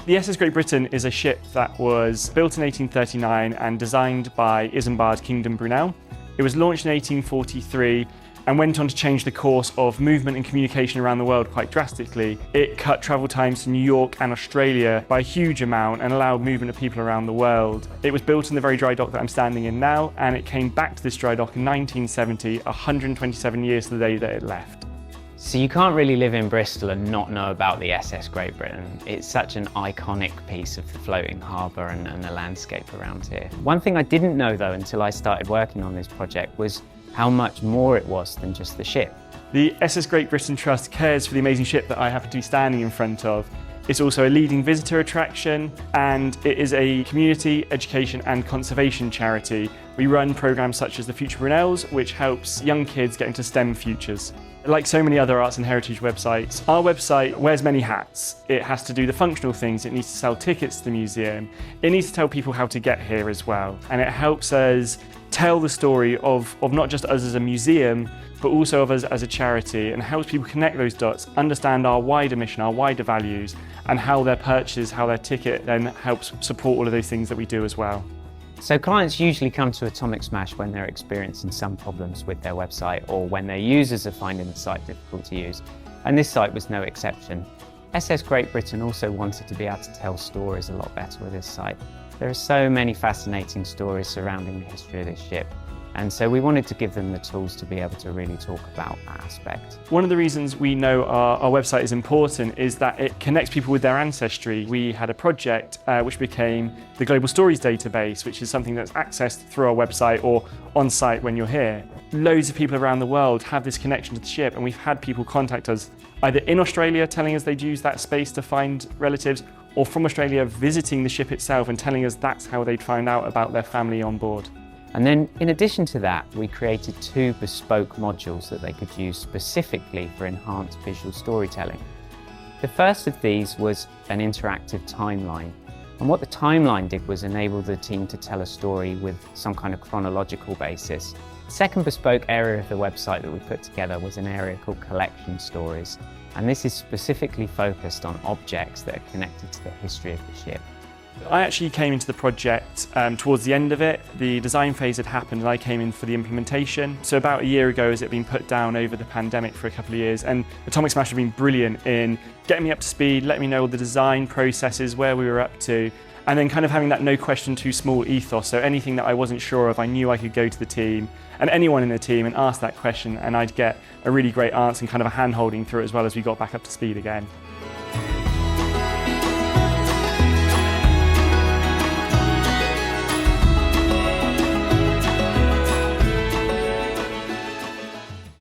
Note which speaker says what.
Speaker 1: The SS Great Britain is a ship that was built in 1839 and designed by Isambard Kingdom Brunel. It was launched in 1843 and went on to change the course of movement and communication around the world quite drastically. It cut travel times to New York and Australia by a huge amount and allowed movement of people around the world. It was built in the very dry dock that I'm standing in now, and it came back to this dry dock in 1970, 127 years to the day that it left.
Speaker 2: So you can't really live in Bristol and not know about the SS Great Britain. It's such an iconic piece of the floating harbour and the landscape around here. One thing I didn't know though until I started working on this project was how much more it was than just the ship.
Speaker 1: The SS Great Britain Trust cares for the amazing ship that I happen to be standing in front of. It's also a leading visitor attraction, and it is a community, education and conservation charity. We run programmes such as the Future Brunels, which helps young kids get into STEM futures. Like so many other arts and heritage websites, our website wears many hats. It has to do the functional things, it needs to sell tickets to the museum, it needs to tell people how to get here as well. And it helps us tell the story of not just us as a museum, but also of us as a charity, and helps people connect those dots, understand our wider mission, our wider values, and how their purchase, how their ticket then helps support all of those things that we do as well.
Speaker 2: So clients usually come to Atomic Smash when they're experiencing some problems with their website or when their users are finding the site difficult to use, and this site was no exception. SS Great Britain also wanted to be able to tell stories a lot better with this site. There are so many fascinating stories surrounding the history of this ship, and so we wanted to give them the tools to be able to really talk about that aspect.
Speaker 1: One of the reasons we know our website is important is that it connects people with their ancestry. We had a project which became the Global Stories Database, which is something that's accessed through our website or on site when you're here. Loads of people around the world have this connection to the ship, and we've had people contact us either in Australia telling us they'd use that space to find relatives, or from Australia visiting the ship itself and telling us that's how they'd find out about their family on board.
Speaker 2: And then in addition to that, we created 2 bespoke modules that they could use specifically for enhanced visual storytelling. The first of these was an interactive timeline. And what the timeline did was enable the team to tell a story with some kind of chronological basis. The second bespoke area of the website that we put together was an area called Collection Stories. And this is specifically focused on objects that are connected to the history of the ship.
Speaker 1: I actually came into the project towards the end of it. The design phase had happened and I came in for the implementation. So about a year ago, as it had been put down over the pandemic for a couple of years, and Atomic Smash have been brilliant in getting me up to speed, letting me know all the design processes, where we were up to, and then kind of having that no question too small ethos. So anything that I wasn't sure of, I knew I could go to the team and anyone in the team and ask that question, and I'd get a really great answer and kind of a hand-holding through it as well as we got back up to speed again.